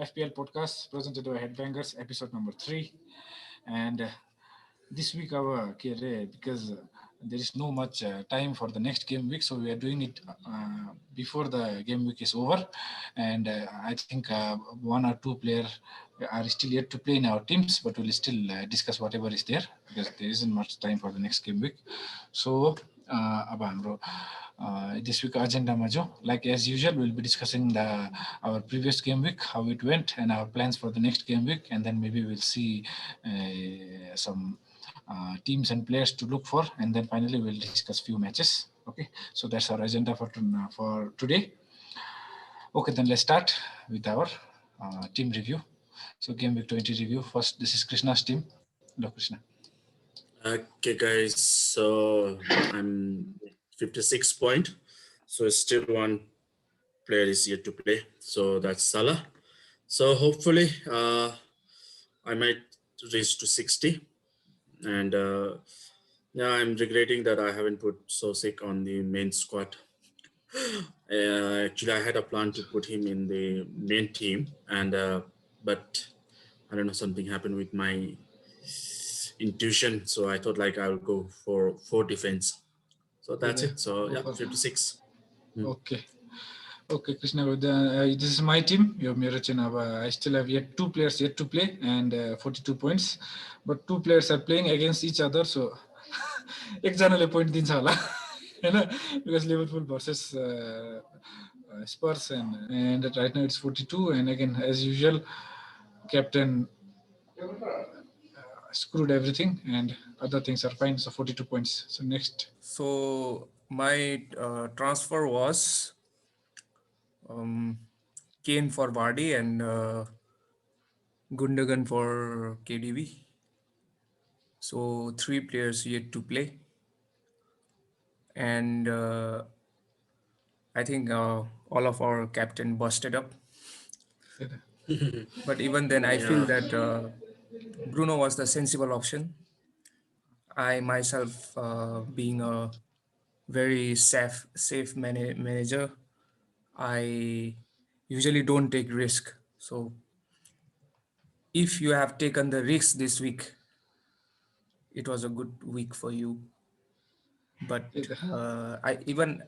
FPL podcast presented by Headbangers, episode number 3. And this week, because there is no much time for the next game week, so we are doing it before the game week is over. And I think one or two players are still yet to play in our teams, but we'll still discuss whatever is there because there isn't much time for the next game week. So, this week agenda majo, like as usual, we'll be discussing our previous game week, how it went, and our plans for the next game week, and then maybe we'll see some teams and players to look for, and then finally we'll discuss few matches. Okay, so that's our agenda for today. Okay, then let's start with our team review. So game week 20 review. First, this is Krishna's team. Hello, Krishna. Okay, guys. So I'm 56 point. So still one player is yet to play. So that's Salah. So hopefully I might reach to 60. And yeah, I'm regretting that I haven't put Sosek on the main squad. Actually, I had a plan to put him in the main team, and but I don't know, something happened with my intuition. So I thought like I'll go for 4 defense. So that's it. So yeah, 56. Okay. Okay, Krishna, this is my team. I still have yet 2 players yet to play and 42 points. But 2 players are playing against each other, so एकजनाले point दिन्छ होला हैन, because Liverpool versus Spurs and right now it's 42, and again as usual captain screwed everything and other things are fine, so 42 points. So next. So my transfer was Kane for Vardy and Gundogan for KDB. So 3 players yet to play. And I think all of our captain busted up. But even then, I feel that Bruno was the sensible option. I myself, being a very safe manager, I usually don't take risk. So if you have taken the risk this week, it was a good week for you. But I even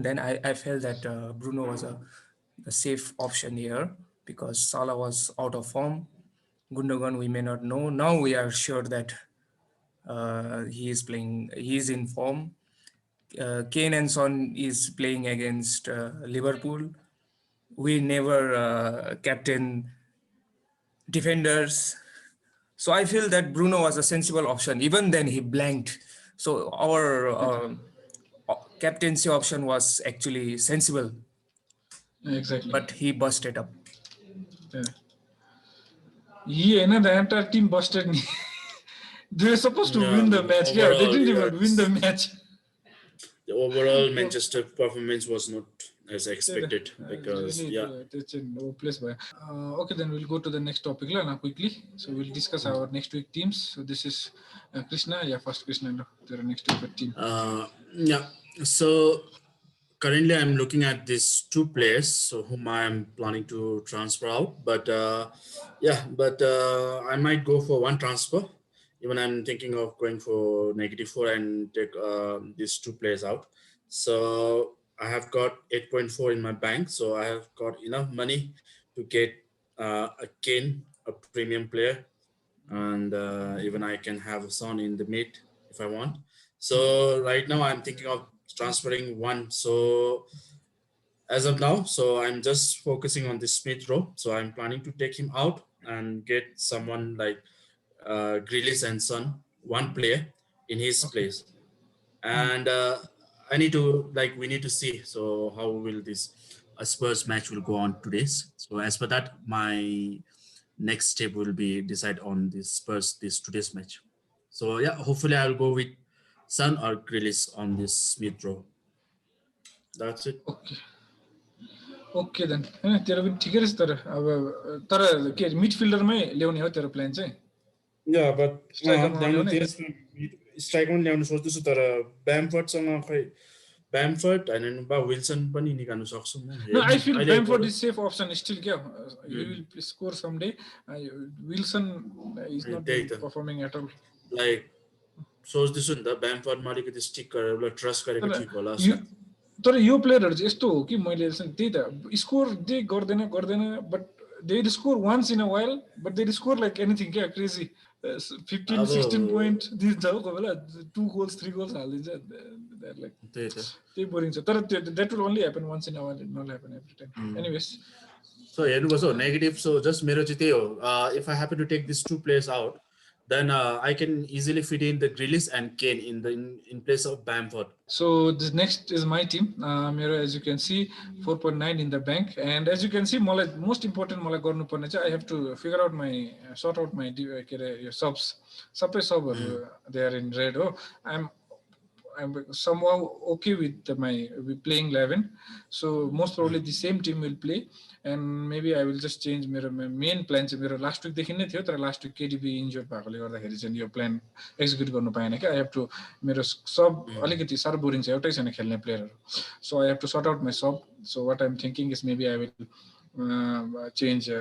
then I felt that Bruno was a safe option here because Salah was out of form. Gundogan we may not know. Now we are sure that he is playing. He is in form. Kane and Son is playing against Liverpool. We never captain defenders. So I feel that Bruno was a sensible option. Even then he blanked. So our captaincy option was actually sensible. Exactly. But he busted up. Yeah, the entire team busted me. They were supposed to win the match. Yeah, they didn't even win the match. The overall Manchester performance was not as expected because okay, then we'll go to the next topic now quickly. So we'll discuss our next week teams. So this is Krishna. Yeah, first Krishna, their next week team. Yeah. So currently I'm looking at these 2 players, so whom I am planning to transfer out. But I might go for 1 transfer. Even I'm thinking of going for -4 and take these 2 players out. So I have got 8.4 in my bank. So I have got enough money to get a Kane, a premium player. And even I can have a Son in the mid if I want. So right now I'm thinking of transferring 1. So as of now, so I'm just focusing on the Smith Rowe. So I'm planning to take him out and get someone like Grealish and Son, 1 player in his place. And we need to see so how will this Spurs match will go on today. So as per that, my next step will be decide on this Spurs today's match. So yeah, hopefully I'll go with Son or Grealish on this Smith Rowe. That's it. Okay then. तेरो पनि ठिकै रहेछ तर अब तर के मिडफिल्डरमै ल्याउने हो तेरो प्लान चाहिँ? Yeah, but ल्याउनु ल्याउनु सोच्दैछु तर ब्यामफोर्डसँग खै Bamford and Wilson पनि निकाल्नु सक्छु म No, I feel अहिले Bamford is safe option still. He will score someday. Wilson is not त्यही त performing at all. लाइक सोच्दैछु नि त ब्यामफोर्डमा अलिकति स्टिक गरेर ट्रस्ट गरेको ठिक होला तर यो प्लेयरहरु चाहिँ यस्तो हो कि मैले त्यही त स्कोर दे गर्दैन but they score once in a while but they score like anything crazy 15 16 point दिन्छ हो कोही बेला 2 goals 3 goals हाल्दिन्छ like त्यही बोरिङ छ तर that will only happen once in a while, it will not happen every time. Anyways, so हेर्नुपर्छ हो negative so just मेरो चाहिँ त्यही हो if I happen to take these two players out then I can easily fit in the Grealish and Kane in place of Bamford. So this next is my team. As you can see, 4.9 in the bank, and as you can see, most important I have to figure out sort out my subs. They are in red. Oh, I'm somehow okay with with playing 11. So most probably the same team will play, and maybe I will just change my main plan. Last week देखि नै थियो तर last week KDB injured भएकोले गर्दाखेरि चाहिँ यो plan execute गर्नु पाएन के I have to मेरो सब अलिकति साह्रो बोरिङ छ एउटै छैन खेल्ने प्लेयरहरु so I have to sort out my sub. So what I'm thinking is maybe I will change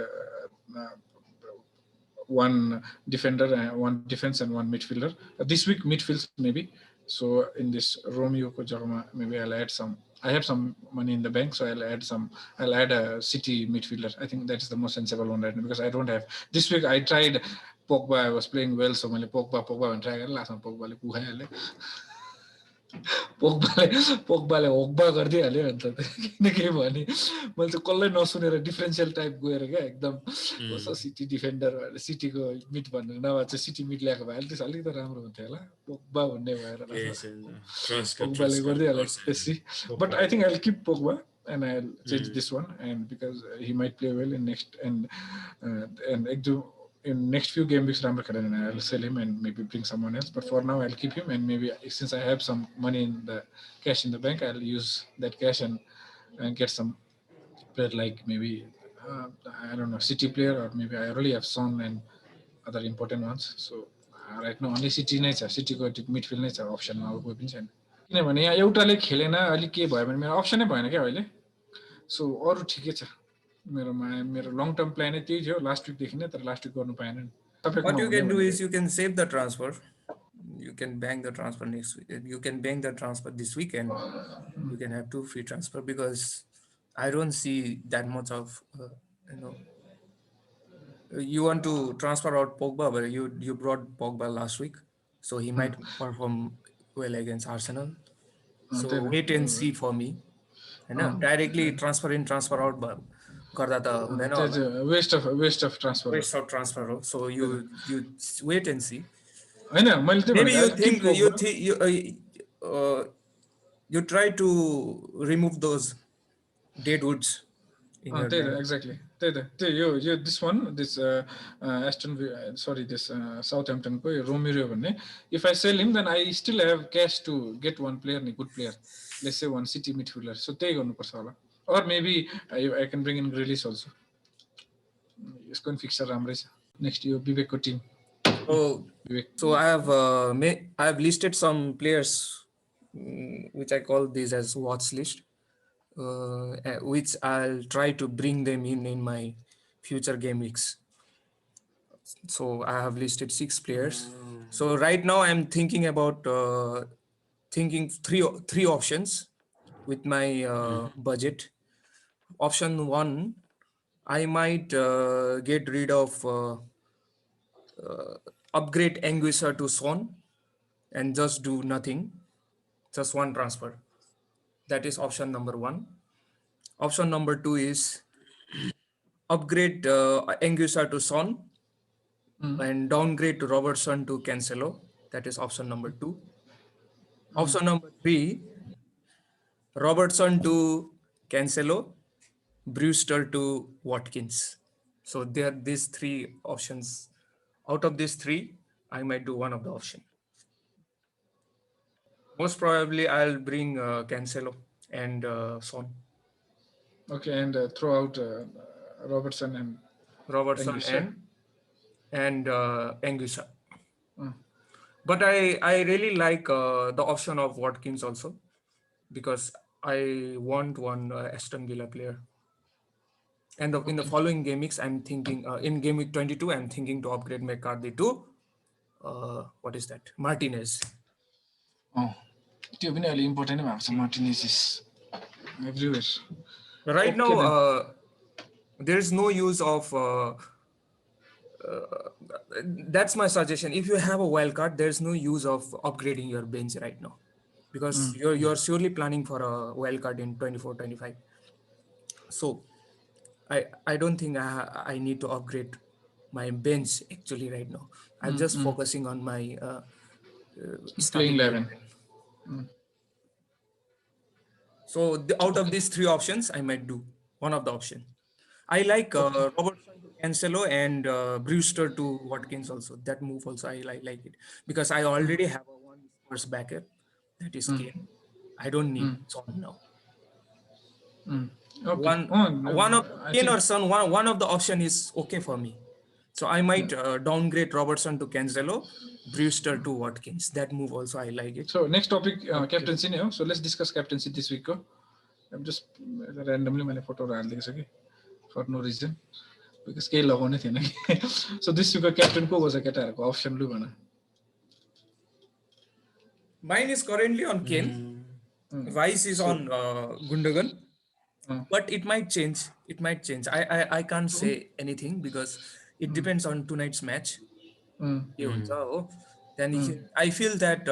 one defender, one defense and one midfielder. This week midfields maybe. So in this Romeo Kojama, maybe I'll add some. I have some money in the bank, so I'll add a City midfielder. I think that is the most sensible one right now because I don't have. This week I tried Pogba. I was playing well, so I Pogba and try last one Pogba le puhaile. पोग्बाले होग्बा गर्दिहाल्यो अन्त किनकि भने मैले चाहिँ कसले नसुनेर differential type गएर क्या एकदम कसो सिटी डिफेन्डर सिटीको मिड भनेर नभए चाहिँ सिटी मिड ल्याएको भए त्यस अलिकति राम्रो हुन्थ्यो होला पोग्बा भन्ने भएर पोग्बाले गर्दिहाल्यो बेसी but I think I will keep Pogba and I'll change this one and because he might play well in next and in next few game weeks and I'll sell him and maybe bring someone else. But for now, I'll keep him and maybe since I have some money in the cash in the bank, I'll use that cash and get some player like maybe I don't know City player or maybe I already have Son and other important ones. So right now only City नै छ City को midfield नै छ option मा कोही पनि छैन किनभने यहाँ एउटाले खेलेन अलि के भयो भने मेरो अप्सनै भएन क्या अहिले सो अरु ठिकै छ मेरो long term plan त्यही थियो लास्ट विक देखि नै तर लास्ट विक गर्नु पाएन What you can do is you can save the transfer, you can bank the transfer next week, you can bank the transfer this week and you can have 2 free transfer because I don't see that much of you want to transfer out Pogba but you brought Pogba last week so he might perform well against Arsenal so wait and see for me and directly transfer in transfer out गर्दा त हुँदैन होला waste of transfer हो so you wait and see हैन मैले त्यो maybe you think you try to remove those dead woods in your bank. Exactly this one this this Southampton ko Romero भन्ने if I sell him then I still have cash to get one player a good player let's say one City midfielder so त्यही गर्नु पर्छ होला or maybe I can bring in Grealish also. It's going to fixture ramrai cha. Next year Vivek team. So I have listed some players which I call these as watch list, which I'll try to bring them in my future game weeks. So I have listed 6 players. So right now I'm thinking about thinking three options with my budget. Option 1, I might get rid of upgrade Anguissa to Son and just do nothing, just one transfer. That is option number 1. Option number 2 is upgrade Anguissa to Son and downgrade to Robertson to Cancelo. That is option number 2. Option number 3, Robertson to Cancelo, Brewster to Watkins. So there are these 3 options. Out of these 3, I might do one of the option. Most probably I'll bring Cancelo and Son. Okay, and throw out Robertson and Anguissa. But I really like the option of Watkins also because I want one Aston Villa player. And in the following game weeks, I'm thinking in game week 22, I'm thinking to upgrade McCarthy to what is that? Martinez. त्यो पनि अहिले important नै भएको छ Martinez is everywhere Right now, there is no use of. That's my suggestion. If you have a wild card, there's no use of upgrading your bench right now, because you're surely planning for a wild card in 24-25. So I don't think I need to upgrade my bench actually right now. I'm just focusing on my playing 11. So out of these three options, I might do one of the option. I like Robertson to Cancelo and Brewster to Watkins also. That move also I like it, because I already have a one Spurs backup, that is Kane. I don't need Son now. Okay. One of Kane or Son, one of the option is okay for me. So I might downgrade Robertson to Cancelo, Brewster to Watkins. That move also I like it. So next topic, captaincy नै हो. So let's discuss captaincy this week. I'm just randomly मैले photo हाल्दिएको छु कि for no reason, because केही लगाउनै थिएन कि. So this week captain को was केटाहरुको option लु भन. Mine is currently on Kane. Vice is on Gundogan. But it might change. It might change. I can't say anything because it depends on tonight's match. Then I feel that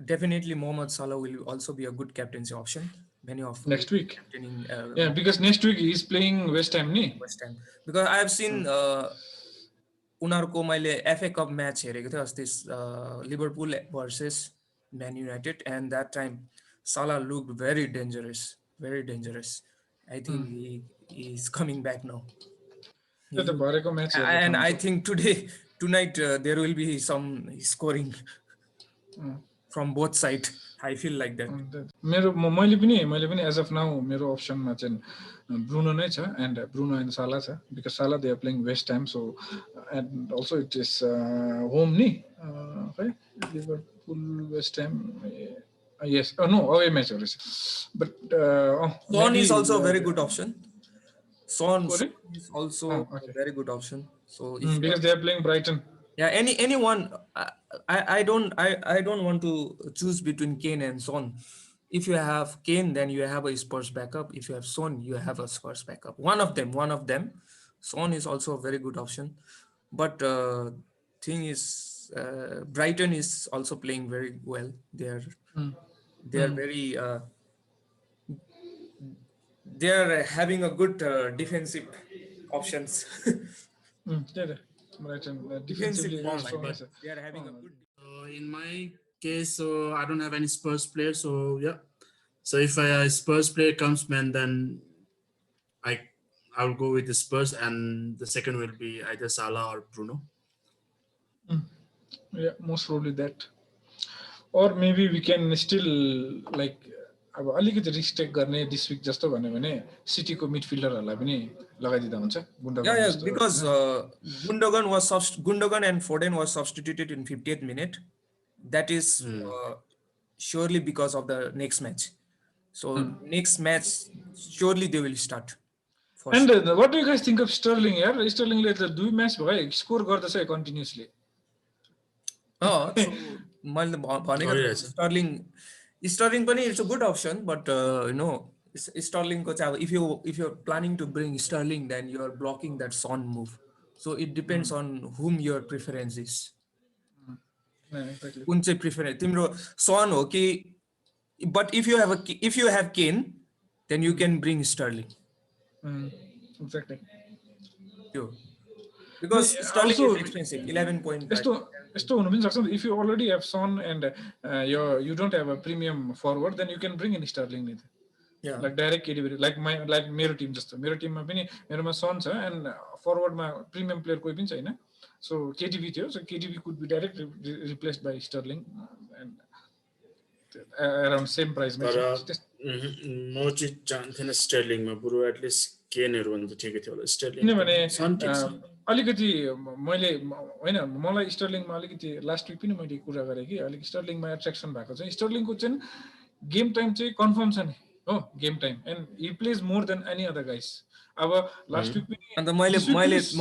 definitely Mohamed Salah will also be a good captaincy option. Many of next week. Yeah, because next week he is playing West Ham, ni? West Ham. Because I have seen उनीहरुको मैले FA Cup match हेरेको थिए अस्ति Liverpool versus Man United, and that time Salah looked very dangerous. Very dangerous. I think he is coming back now. And I think tonight there will be some scoring from both sides. I feel like that. मैले पनि as of now मेरो option मा चाहिँ Bruno नै छ, and Bruno and Salah छ, because Salah they are playing West Ham, so and also it is home ni Liverpool West Ham. Yes. No, away match. But Son is also a very good option. Son is also a very good option. So because they are playing Brighton. Yeah, anyone. I don't want to choose between Kane and Son. If you have Kane, then you have a Spurs backup. If you have Son, you have a Spurs backup. One of them. Son is also a very good option. But thing is, Brighton is also playing very well. They are very. They are having a good defensive options. Defensively, they are having a good. In my case, so I don't have any Spurs player. So yeah, so if a Spurs player comes, man, then I will go with the Spurs, and the second will be either Salah or Bruno. Yeah, most probably that. Or maybe we can still like अब अलिकति risk take गर्ने this Wick जस्तो भन्यो भने city को मिडफिल्डरहरुलाई पनि लगाइदिदा हुन्छ गुन्डोगन. Yeah, because Gundogan and Foden was substituted in 58th minute. That is surely because of the next match. So next match surely they will start. And what do you guys think of Sterling here? Sterling ले त दुई match भयो score गर्दैछ continuously. मैले भनेको Sterling पनि it's a good option, but Sterling ko if you're planning to bring Sterling, then you're blocking that Son move. So it depends on whom your preference is. Exactly. कुन चाहिँ preference तिम्रो Son हो कि, but if you have Kane, then you can bring Sterling. Exactly. Because Sterling also, is expensive, 11.5. If you already have Son and you don't have a premium forward, then you can bring in Sterling. Yeah. Like direct KDB, like मेरो team जस्तो. मेरो team मा पनि मेरोमा Son छ and forward मा premium player कोही पनि छैन. So KDB थियो, so KDB could be directly replaced by Sterling and around same price. म चाहिँ चाहन्थेन Sterling मा, बरु at least Kane हरू भन्दा ठिकै थियो होला. Sterling किनभने अलिकति मैले हैन मलाई Sterling मा अलिकति लास्ट विक पनि मैले कुरा गरे कि अलिकति Sterling मा एट्र्याक्सन भएको छ. Sterling को चाहिँ गेम टाइम चाहिँ कन्फर्म छ नि हो game time and he plays more than any other guys अब लास्ट विक पनि अन्त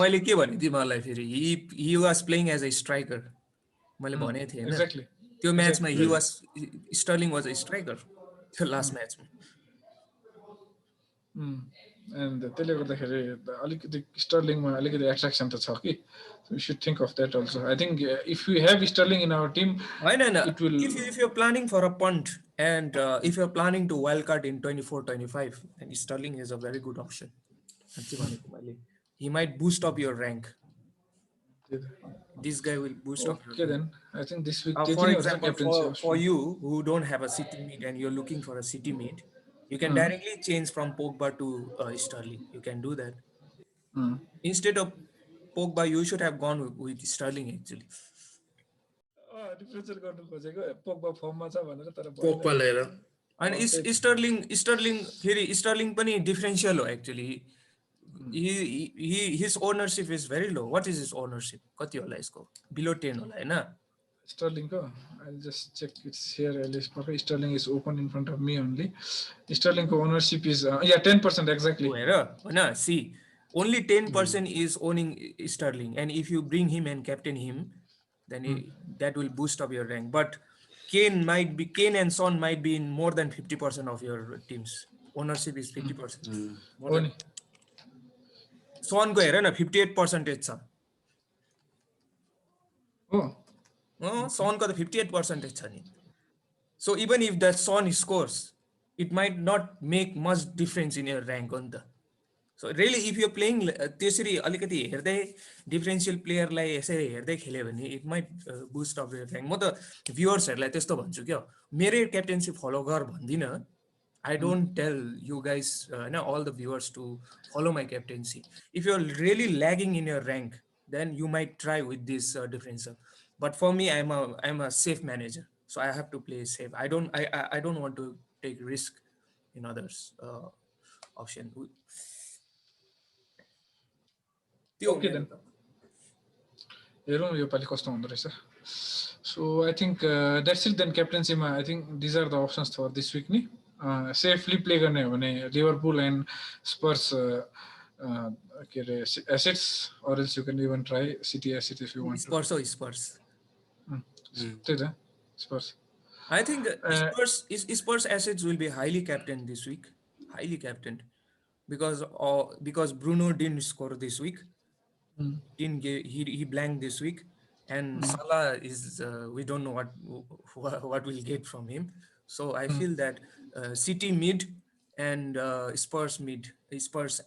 मैले के भने तिमीहरूलाई फेरि he was playing as a striker मैले भनेको थिएँ होइन एक्ज्याक्टली त्यो म्याचमा he was Sterling was a striker त्यो लास्ट म्याचमा एन्ड त्यसले गर्दाखेरि अलिकति स्टर्लिङमा अलिकति एट्र्याक्सन त छ कि we should think of that also I think if you have Sterling in our Tim होइन it will if you're planning for a punt and if you're planning to wildcard in 24-25 then Sterling is a very good option. He might boost up your rank. This guy will boost up your okay rank. then I think this week For example, for you who don't have a city mid and you're looking for a city mid, you can directly change from Pogba to Sterling. You can do that. Instead of Pogba, you should have gone with Sterling actually. Differential गर्नु खोजेको Pogba फर्ममा छ भनेर तर Pogba लिएर अनि sterling फेरि sterling पनि डिफरेन्शियल हो actually his ownership is very low what is his ownership कति होला यसको बिलो 10 होला हैन स्टर्लिङको I just check it's here at least पक्कै Sterling is open in front of me only स्टर्लिङको ओनरशिप इज या 10% एक्ज्याक्टली हेर हैन see only 10% is owning Sterling and if you bring him and captain him then that will boost up your rank but Kane and Son might be in more than 50% of your teams ownership is 50% Son ko hera na 58% छ Son ko 58% छ नि so even if that Son scores it might not make much difference in your rank on the so really if you're playing त्यसरी अलिकति हेर्दै differential प्लेयरलाई यसरी हेर्दै खेल्यो भने it might boost of your rank म त भ्युअर्सहरूलाई त्यस्तो भन्छु क्या मेरै क्याप्टेन्सी फलो गर भन्दिनँ I don't tell you guys होइन all the viewers to follow my captaincy if you're really lagging in your rank then you might try with this differential but for me I am a safe manager so I have to play safe I don't want to take risk in others option okay then हेरौँ योपालि कस्तो हुँदो रहेछ so I think that's it then क्याप्टेन्सीमा I think these are the options for this week नि safely play गर्ने हो भने लिभरपुल एन्ड स्पर्स के अरे assets or else you can even try City asset if you want Spurs त्यही त स्पर्स I think Spurs assets will be highly captained this week, highly captained, because Bruno didn't score this week. He blanked this week, and Salah is we don't know what we'll get from him. So I feel that City mid and Spurs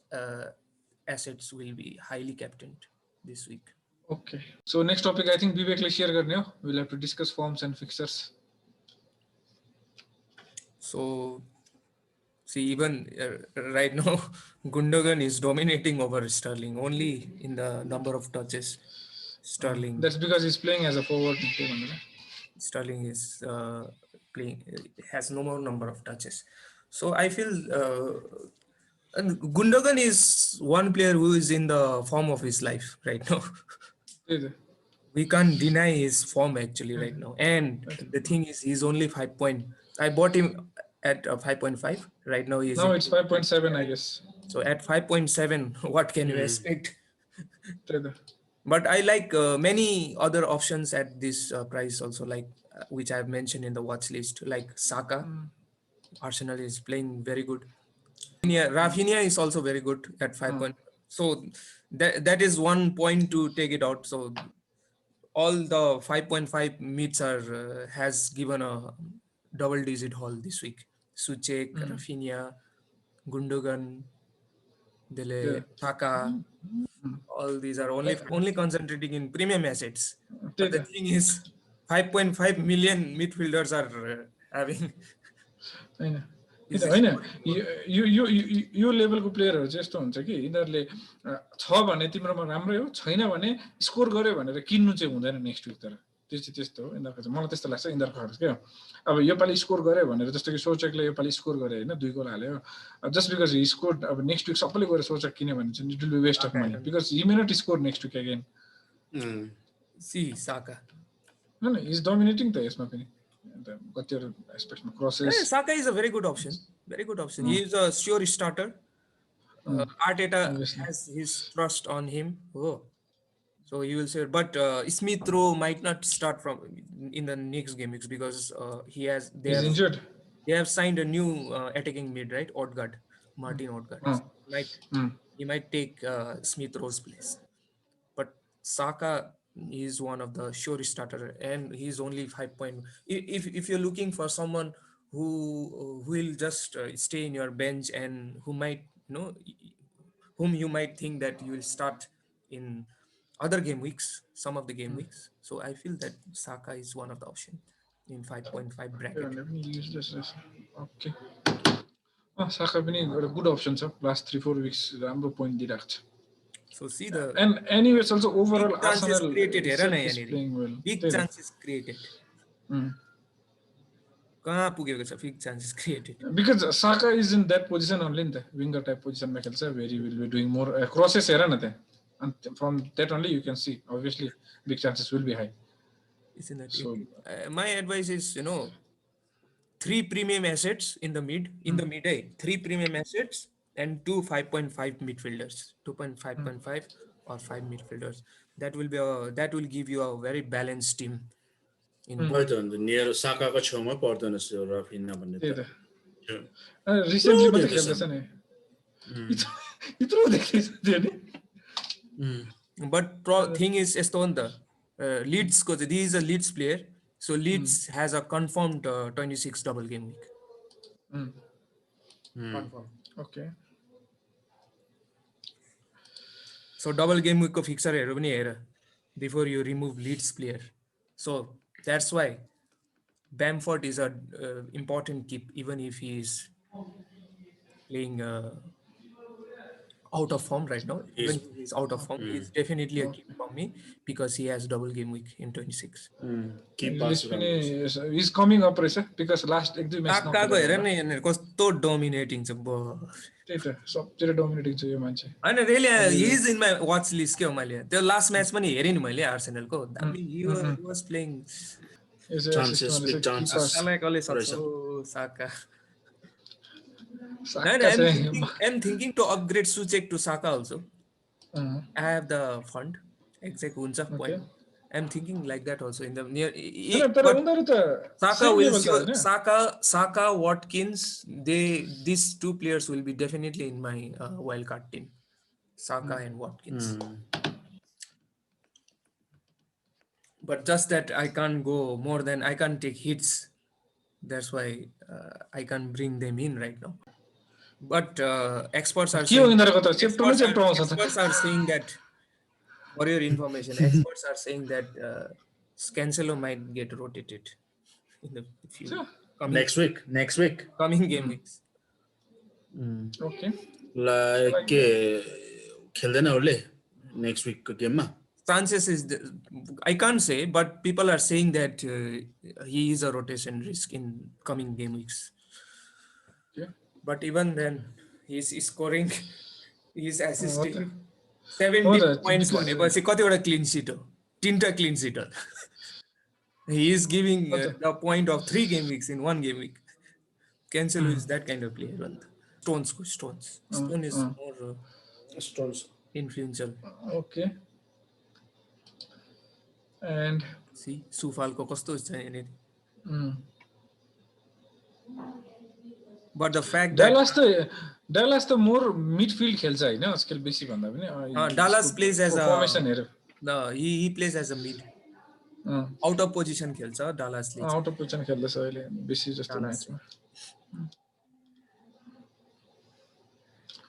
assets will be highly captained this week. Okay. So next topic I think Vivek will share गर्ने हो. We'll have to discuss forms and fixtures. So, see, even right now, Gundogan is dominating over Sterling only in the number of touches. Sterling. That's because he's playing as a forward. Sterling is has no more number of touches. So I feel Gundogan is one player who is in the form of his life right now. We can't deny his form actually right now. And the thing is, he's only 5 point. I bought him at 5.5. Right now, now it's 5.7, I guess. So at 5.7, what can you expect? But I like many other options at this price also, like which I've mentioned in the watch list, like Saka. Arsenal is playing very good. Rafinha is also very good at 5. So that is one point to take it out. So all the 5.5 mids are has given a double-digit haul this week. Suchek, Rafinha, Gundogan, Dele, Saka. All these are only concentrating in premium assets. But the thing is, 5.5 million midfielders are having. होइन यो लेभलको प्लेयरहरू चाहिँ यस्तो हुन्छ कि यिनीहरूले छ भने तिम्रोमा राम्रै हो छैन भने स्कोर गर्यो भनेर किन्नु चाहिँ हुँदैन नेक्स्ट विक तर त्यो चाहिँ त्यस्तो हो यिनीहरूको चाहिँ मलाई त्यस्तो लाग्छ यिनीहरूको खास क्या अब योपालि स्कोर गर्यो भनेर जस्तो कि सोचकले योपालि स्कोर गरे होइन 2 गोल हाल्यो जस्ट बिकज हि स्कोर अब नेक्स्ट विक सबैले गएर सोचक किन्यो भने चाहिँ it will be waste of money because he may not score next week again सी साका हैन इज डोमिनेटिङ त यसमा पनि कतिवटा एस्पेक्टमा crosses Saka is a very good option. Very good option. He is a sure starter. Arteta obviously. has his trust on him. Oh, so he will say. But Smith Rowe might not start from in the next game weeks because He's injured. they have signed a new attacking mid, right? Odegaard, Martin Odegaard. Oh. He might take Smith Rowe's place. But Saka is one of the sure starter, and he's only 5 point. If you're looking for someone who will just stay in your bench and who might whom you might think that you will start in other game weeks, some of the game weeks. So I feel that Saka is one of the option in 5.5 bracket. Okay साका पनि एउटा good option छ last 3-4 Vicks राम्रो point दिइरहेको छ So see the and anyways also overall big chances Arsenal created. itself is हेर न playing well. Big chances created. कहाँ पुगेको छ big chances created. Because Saka is in that position only in the winger type position मा खेल्छ where he will be doing more crosses हेर न त्यहाँ and from that only you can see obviously big chances will be high. Isn't that So my advice is 3 premium assets in the mid three premium assets and 2 5.5 midfielders, 2.5.5 or 5 midfielders. That will give you a very balanced team. In खै त अन्त near साकाको छेउमा पर्दैन रहेछ रफिना भन्ने त्यही त त रिसेन्टली मात्रै खेल्दैछ नि यत्रो देख्दैछ त्यो नि but thing is यस्तो हो नि त Leeds को चाहिँ this is a Leeds player, so Leeds has a confirmed 26 double game week. Confirmed. Okay. So double game week को fixer हेर्नु पनि हेर before you remove Leeds player. So that's why Bamford is a important keep even if he is playing out of form right now. Even if he's out of form, he's definitely a keep for me because he has double game week in 26. He's coming up रहेछ because last 1-2 match काकाको हेर न यहाँनिर कस्तो dominating छ त्यही त सबतिर dominating छ यो मान्छे हैन really he is in my watch list के हो मैले त्यो लास्ट म्याच पनि हेरेँ नि मैले आर्सेनलको he was playing Saka. I'm thinking to upgrade Souček to Saka also. I have the fund. Exact huncha point. I'm thinking like that also in the near. Saka, Watkins. These two players will be definitely in my wildcard team. Saka and Watkins. But just that I can't go more than I can't take hits. That's why I can't bring them in right now. But experts are saying that, for your information, experts are saying that Cancelo might get rotated in the few next week coming game weeks. Okay. Like खेल्दैन उसले next week को गेममा. Chances is I can't say, but people are saying that he is a rotation risk in coming game weeks. Yeah. But even then, he's scoring, he's assisting 70 points. भनेपछि कतिवटा clean sheet हो 3टा clean sheet हो. He is giving the point of 3 game weeks in 1 game week. Cancelo is that kind of player. Stone is more influential. Okay. And see Sufal ko kasto छ यहाँनिर. But the fact that Dallas the more midfield खेल्छ हैन आजकल बेसी भन्दा पनि Dallas plays as formation hair he plays as a mid. Out of position खेल्छ Dallas ले. Out of position खेल्दैछ अहिले बेसी जस्तो म्याचमा.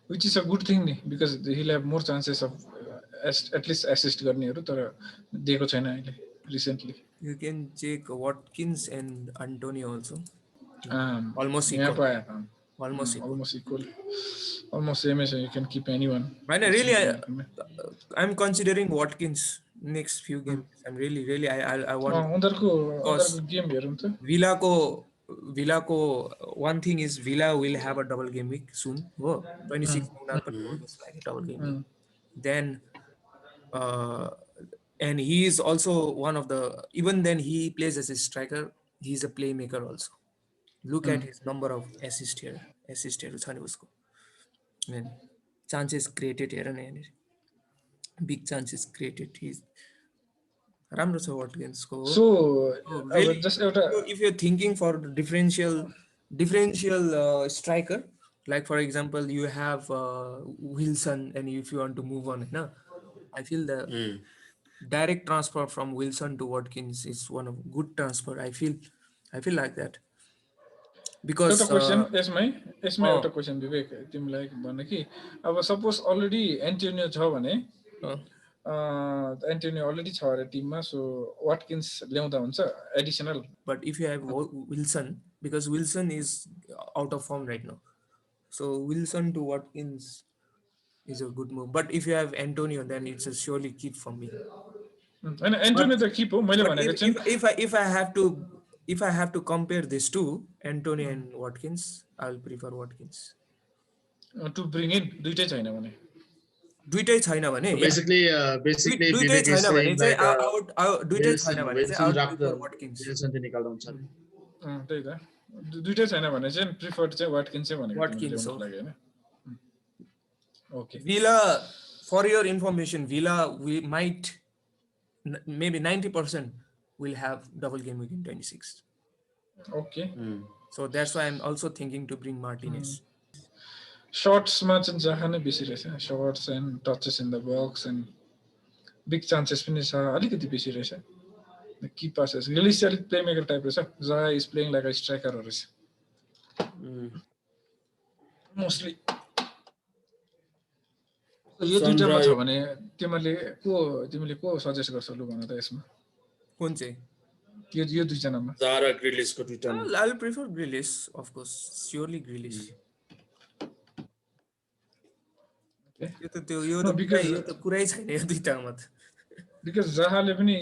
Which is a good thing ni because he'll have more chances of at least assist गर्नेहरु तर दिएको छैन अहिले recently. You can check Watkins and Antonio also. Almost equal. Almost same as you can keep anyone. Really, I'm considering Watkins next few games. I'm really I want. उनीहरुको game हेरौँ त. Villa ko one thing is Villa will have a double game week soon. 26 like a double game week. Then and he is also one of the, even then he plays as a striker. he is a playmaker also. Look at his number of assist here. Assistहरू छ नि उसको. And chances created हेर न यहाँनिर. Big chances created. He's राम्रो छ Watkins को. So Really, just एउटा if you're thinking for differential striker, like for example you have Wilson, and if you want to move on, no, I feel the direct transfer from Wilson to Watkins is one of good transfer. I feel like that because एउटा question यसमै एउटा question विवेक तिमीलाई भन्न कि अब suppose already Antonio छ भने Antonio already छ अरे टिममा सो वाटकिन्स ल्याउँदा हुन्छ additional but if you have Wilson, because Wilson is out of form right now, so Wilson to Watkins is a good move. But if you have Antonio, then it's a surely keep for me. हैन Antonio त keep हो मैले भनेको चाहिँ If I have to compare these two, Antonio and Watkins, I'll prefer Watkins. To bring in दुईटै छैन भने दुईटै छैन भने Basically, दुईटै Vivek is छैन भने saying चाहिँ like, दुईटै छैन भने चाहिँ Wilson I'll राख्दा prefer Watkins. Wilson चाहिँ निकाल्दा हुन्छ नि। त्यही त दुईटै छैन भने चाहिँ प्रिफर्ड चाहिँ वाटकिन्स चाहिँ भनेको Watkins ल्याउनुको हो। लागि हैन okay Villa, for your information, Villa we might maybe 90% will have double game week in 26. Okay So that's why I'm also thinking to bring Martinez. शॉट्समा चाहिँ जहाँ नै बेसी रहेछ shots and touches in the box and big chances पनि छ अलिकति बेसी रहेछ की पासेस रिलिज चाहिँ अलिक प्लेमेकर टाइप रहेछ जहाँ is playing like a striker रहेछ मोस्टली यो दुईटामा छ भने तिमीले को सजेस्ट गर्छौ लु भन त यसमा कुन चाहिँ? यो दुईजनामा Zara Grealish को दुईटा I'll prefer Grealish, of course, surely Grealish. यो त कुरै छैन यो दुईटामा त बिकज जहाँले पनि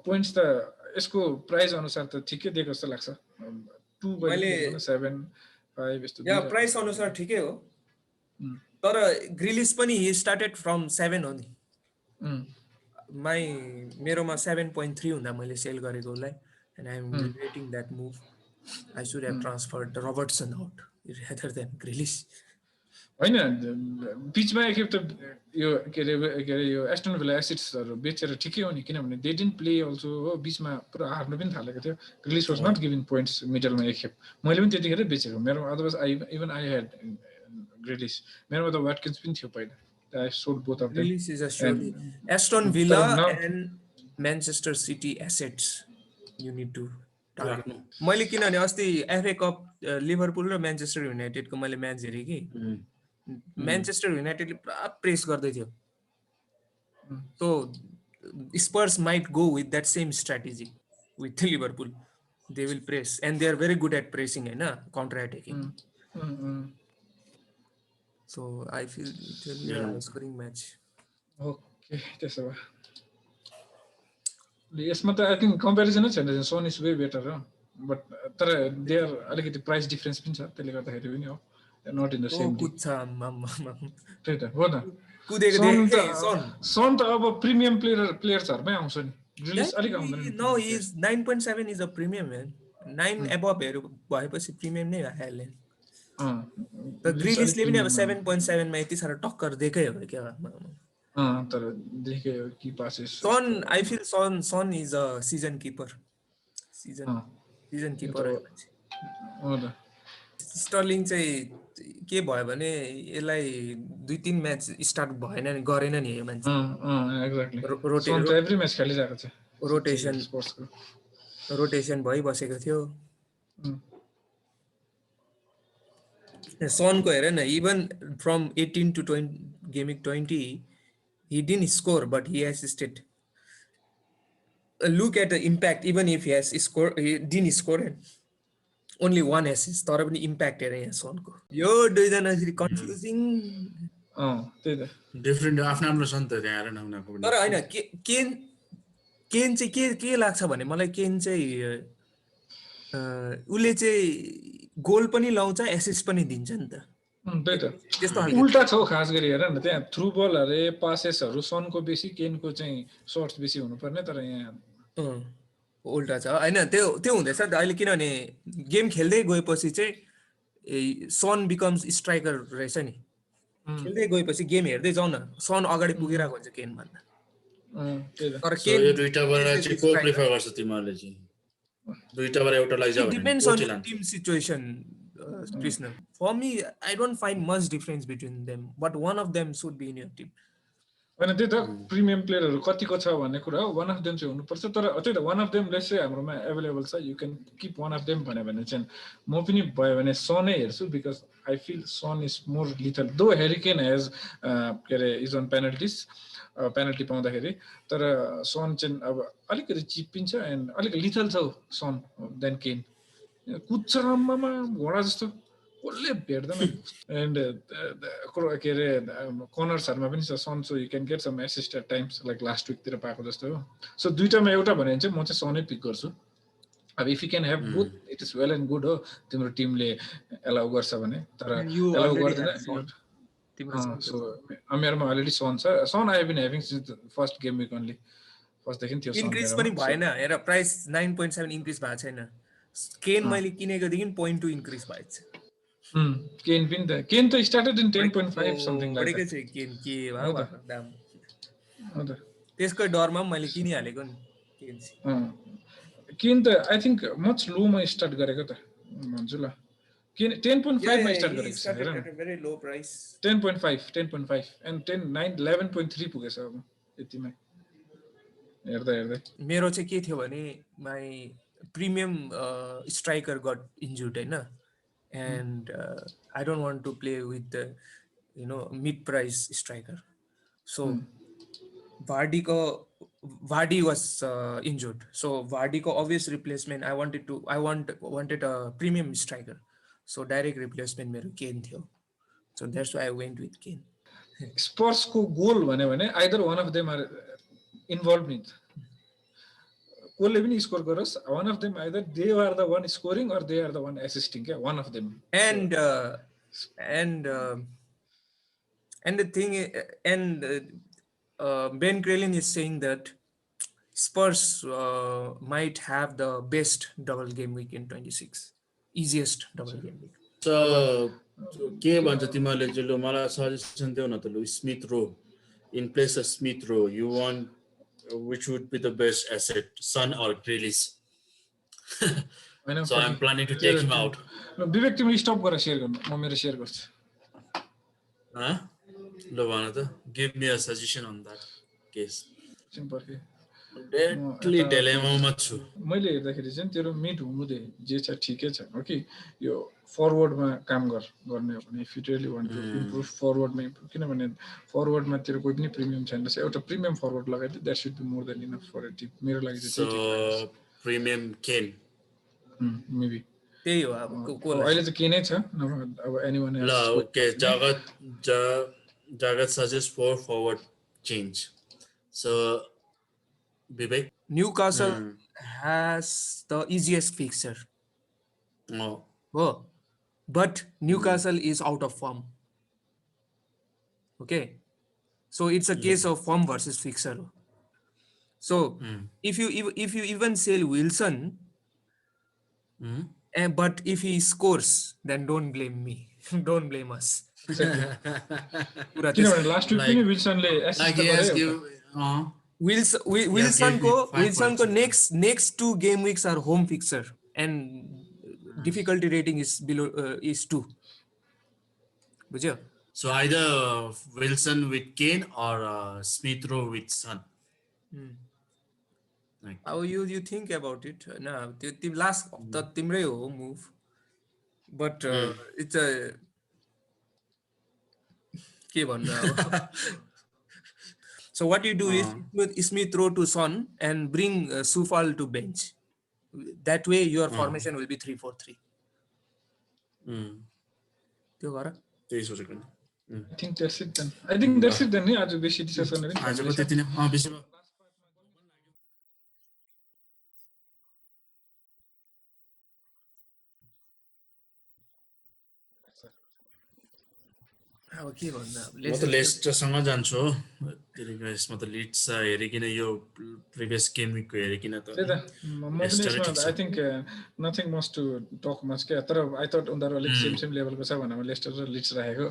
पोइन्ट्स त यसको प्राइस अनुसार त ठिकै दिएको जस्तो लाग्छ 2 7 5 यस्तो या प्राइस अनुसार ठिकै हो तर ग्रिलिश पनि he started from 7 हो नि मेरोमा 7.3 हुँदा मैले सेल गरेको उसलाई and I am regretting that move. I should have transferred Robertson out rather than Grealish. हैन बीचमा एकखेप त यो के रे यो एस्टन विला एसिड्सहरु बेचेर ठिकै हो नि किनभने दे डिडन्ट प्ले अल्सो हो बीचमा पुरा हार्नु पनि थालेको थियो Grealish was not giving points मिडलमा एकखेप मैले पनि त्यतिखेरै बेचेको मेरो अदरवाइज आई ह्याड ग्रिलिश मेरोमा त वाटकिन्स पनि थियो पहिला I sold both of them. Grealish is a surely Aston Villa and Manchester City assets you need to target. मैले किनभने अस्ति FA कप लिभरपुल र म्यानचेस्टर युनाइटेडको मैले म्याच हेरेँ कि म्यानचेस्टर युनाइटेडले पुरा प्रेस गर्दै थियो so Spurs might go with that same strategy with Liverpool they will press and they are very good at pressing हैन counter attacking so I feel it will be a scoring match okay त्यसो भए यसमा त I think कम्प्यारिजनै छैन Son is way better हो but तर they are अलिकति प्राइस डिफरेन्स पनि छ त्यसले गर्दाखेरि पनि हो नट इन द सेम कुद्छ त्यही त हो त कुदेको सोन त अब प्रिमियम प्लेयर्सहरुमै आउँछ नि रिलिज अलिक आउँदैन no he is 9.7 is a premium man 9 above हेरु भएपछि प्रिमियम नै भइहाल्यो त ग्रिलिशले पनि अब 7.7 मा यति सारो टक्कर दिएकै हो के तर देखे कि passes Son I feel Son is a season keeper हो त स्टर्लिङ चाहिँ के भयो भने यसलाई 2-3 म्याच स्टार्ट भएन नि गरेन नि यो मान्छे एक्ज्याक्टली एभ्री म्याच खेलिरहेको छ रोटेसन भइबसेको थियो सनको हेर न even from 18 to 20 game week 20 he didn't score but he assisted look at the impact even if he has scored he didn't score only one assist तर पनि इम्प्याक्ट हेरे यहाँ सनको यो दुईजना फेरि कन्फ्युजिङ त्यही त डिफरेन्ट आफ्नो छ नि त त्यहाँ हेर न उनीहरुको पनि तर हैन केन चाहिँ के लाग्छ भने मलाई केन चाहिँ उले चाहिँ गोल पनि लाउँछ एसिस्ट पनि दिन्छ नि त त्यही त उल्टा छ खास गरी हेर न त्यहाँ थ्रु बल हरे पासेसहरु सनको बेसी केनको चाहिँ शॉट्स बेसी हुनुपर्ने तर यहाँ उल्टा छ हैन त्यो त्यो हुँदैछ नि त अहिले किनभने गेम खेल्दै गएपछि चाहिँ सन बिकम्स स्ट्राइकर रहेछ नि खेल्दै गएपछि गेम हेर्दै जाउँ न सन अगाडि पुगिरहेको हुन्छ केन भन्दा त्यही त तर सो केन यो दुईटाबाट चाहिँ को प्रिफर गर्छ तिमीहरूले चाहिँ दुईटाबाट एउटा लैजाऊ भने डिपेन्ड्स को अन चाहिँ लान्छ team situation Krishna for me I don't find much difference between them but one of them should be in your team होइन त्यही त प्रिमियम प्लेयरहरू कतिको छ भन्ने कुरा हो वान अफ देम चाहिँ हुनुपर्छ तर त्यही त वान अफ देम लेस चाहिँ हाम्रोमा एभाइलेबल छ यु क्यान किप वान अफ देम भन्यो भने चाहिँ म पनि भयो भने सनै हेर्छु because I feel Son is more lethal though Harry Kane has के अरे इज अन पेनल्टिज पेनल्टी पाउँदाखेरि तर सन चाहिँ अब अलिकति चिप पनि छ एन्ड अलिक लिथल छ सन देन केन कुद्छ आम्मामा घोडा जस्तो कसले भेट्दैन एन्ड के अरे कर्नर्सहरूमा पनि छ Son so you can get some assist at times like last विकतिर पाएको जस्तो हो सो दुइटामा एउटा भन्यो भने चाहिँ म चाहिँ सनै पिक गर्छु अब if you can have both it is well and good हो तिम्रो टिमले एलाउ गर्छ भने तर एलाउ गर्दैन सो मेरोमा अलरेडी सन छ Son I have been having since first game week only फर्स्टदेखि थियो सन इन्क्रिज पनि भएन हेर प्राइस 9.7 इन्क्रिज भएको छैन केन मैले किनेकोदेखि 0.2 इन्क्रिज भएछ केन पनि त केन त स्टार्टेड इन 10.5 समथिङ लाइक बढेकै छ केन के भयो दाम हो त त्यसकै डरमा पनि मैले किनिहालेको नि केन त I think much Loma start गरेको त भन्छु ल केन 10.5 मा स्टार्ट गरेको छ हेर न भेरी लो प्राइस 10.5 एन्ड 11.3 पुगेछ अब यतिमै हेर्दा हेर्दै मेरो चाहिँ के थियो भने my premium striker got injured हैन and I don't want to play with the you know mid price striker so Vardy was injured, so Vardy ko obvious replacement. I wanted a premium striker, so direct replacement मेरो Kane थियो. So that's why I went with Kane. Spurs को goal भने either one of them are involved in. कसले पनि score गरोस् one of them either they are the one scoring or they are the one assisting. Yeah, one of them. And the thing Ben Crellin is saying that Spurs might have the best double game week in 26, easiest double game week. So के भन्छ तिमीहरूले चाहिँ ल मलाई suggestion देऊ न त ल Smith Rowe in place of Smith Rowe you want which would be the best asset Son or Grealish so I'm planning to take him out विवेक तिमीले स्टप गरेर शेयर गर्नु म मेरो शेयर गर्छु ल भन त give me a suggestion on that case simple deadly डिलेमामा छु मैले हेर्दाखेरि चाहिँ तेरो मिड हुँदै जे छ ठिकै छ हो कि यो फरवर्डमा काम गर्ने हो भने if you really want to improve फरवर्डमा इम्प्रुभ किनभने फरवर्डमा तेरो कोही पनि प्रिमियम छैन रहेछ एउटा प्रिमियम फरवर्ड लगाइदियो that should be more than enough for a team मेरो लागि चाहिँ त्यही ठिक लाग्छ प्रिमियम केन मेबी त्यही हो अब अहिले चाहिँ के नै छ अब एनीवन ल okay Jagat suggest for forward change so Vivek? Newcastle has the easiest fixture. Oh, but Newcastle is out of form. Okay, so it's a case of form versus fixture. So if you even sell Wilson, but if he scores, then don't blame me. Don't blame us. Last week Wilsonले assist गर्यो Wilson ko next 2 game weeks are home fixture and difficulty rating is below is 2. बुझ्यो? So either Wilson with Kane or Smith Rowe with Son. How you think about it? No, the last the timray ho move, but it's a के भन्नु So what you do is Smith Rowe to Son and bring Sufal to bench. That way your formation will be 3-4-3. त्यो गर त्यही सोचेको नि I think that's it then नि आज बेसी डिस्कस गर्ने पनि आजको त्यति नै बेसी अब के भन्नु अब म त लेस्टरसँग जान्छु हो तिनीको यसमा त लिड्स हेरिकन यो प्रिभियस गेम विकको हेरिकन त त्यही त म पनि लेस्टरै यसमा ठिक छ I think nothing much to talk much क्या तर आई थट उनीहरू अलिक सेम लेभलको छ भनेर लेस्टर र लिड्स राखेको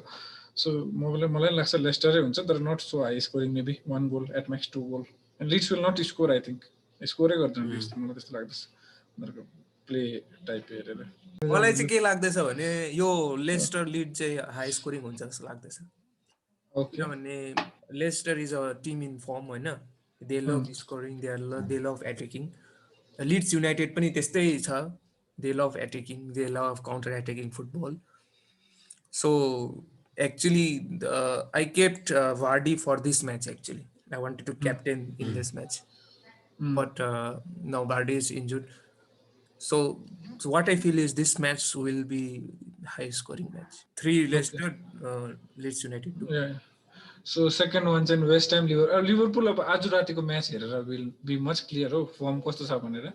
सो मलाई लाग्छ लेस्टरै हुन्छ तर not so high scoring maybe 1 goal at max 2 goal Leeds will not score I think स्कोरै गर्दैन लिड्स मलाई त्यस्तो लाग्दैछ उनीहरूको प्ले टाइप हेरेर मलाई चाहिँ के लाग्दैछ भने यो लेस्टर लिड चाहिँ हाई स्कोरिङ हुन्छ जस्तो लाग्दैछ ओके किनभने Leicester is a team in form होइन दे लभ स्कोरिङ दे लभ एटेकिङ लिड्स युनाइटेड पनि त्यस्तै छ दे लभ attacking they love counter attacking football so actually I kept Vardy for this match actually I wanted to captain in this match but now Vardy is injured so what I feel is this match will be high scoring match 3 Leicester Leeds United 2 so second वान चाहिँ waste हाम Liverpool अब आज रातिको match हेरेर will be much clear हो firm कस्तो छ भनेर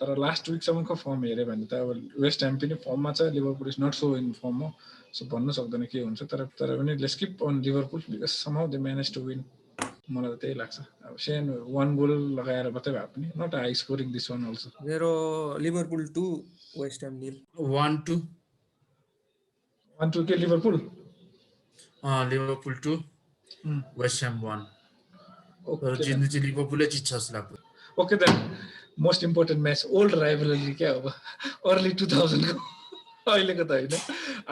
तर लास्ट विकसम्मको फर्म हेऱ्यो भने त अब वेस्ट हाम पनि फर्ममा छ Liverpool is not so in form हो सो भन्नु सक्दैन के हुन्छ तर पनि let's keep on Liverpool because somehow they manage to win मलाई त त्यही लाग्छ अब सेन 1 गोल लगाएर मात्रै भए पनि not high scoring this one also मेरो लिभरपुल 2 वेस्ट हाम 0 1-2 1-2 के लिभरपुल लिभरपुल 2 वेस्ट हाम 1 तर जित्नु चाहिँ लिभरपुलै जित्छ जस्तो लाग्छ okay then most important match old rivalry क्या अब अर्ली 2000 को अहिलेको त होइन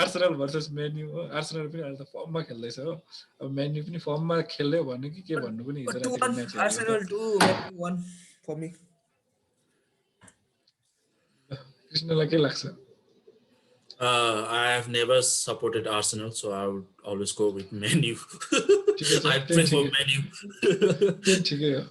आर्सेनल भर्सेस मेन्यू हो आर्सेनल पनि अहिले त फर्ममा खेल्दैछ हो अब मेन्यू पनि फर्ममा खेल्यो भन्नु कि के भन्नु पनि हिजो रातिको म्याच आर्सेनल 2 मेन्यू 1 फर मी कृष्णलाई के लाग्छ I have never supported Arsenal, so I would always go with Man U. I prefer Man U. ठिकै हो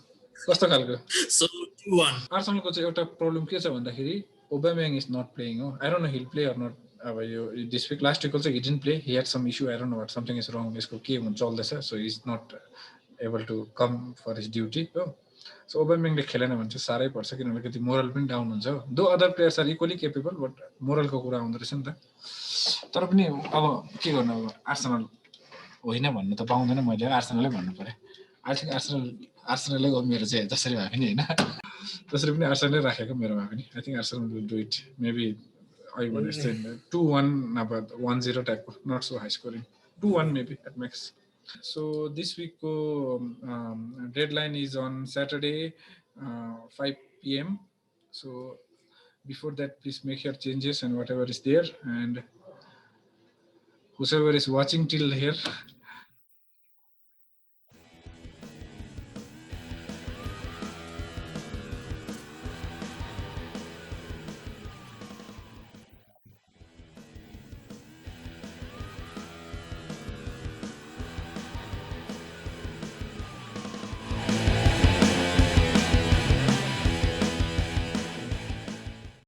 कस्तो खालको So 2-1. आर्सेनलको चाहिँ एउटा प्रब्लम के छ भन्दाखेरि ओबामेयाङ इज नट प्लेइङ हो I don't know he'll play or not अब यो दिस विक लास्ट विकको चाहिँ he didn't play he had some issue I don't know what something is wrong यसको के चल्दैछ so is not able to come for his duty हो so ओबामेयाङले खेलेन भने चाहिँ साह्रै पर्छ किनभने अलिकति मोरल पनि डाउन हुन्छ हो though other players are equally capable but मोरलको कुरा आउँदो रहेछ नि त तर पनि अब के गर्नु अब आर्सेनल होइन भन्नु त पाउँदैन मैले आर्सेनलै भन्नु पर्यो आई थिङ्क आर्सेनलै हो मेरो चाहिँ जसरी भए पनि होइन जसरी पनि आर्सेनलै राखेको मेरोमा पनि I think Arsenal will do it maybe I भने जस्तै 2-1 नभए 1-0 टाइपको not so high scoring 2-1 maybe at max So this week deadline is on Saturday 5 p.m. So before that please make your changes and whatever is there, and whoever is watching till here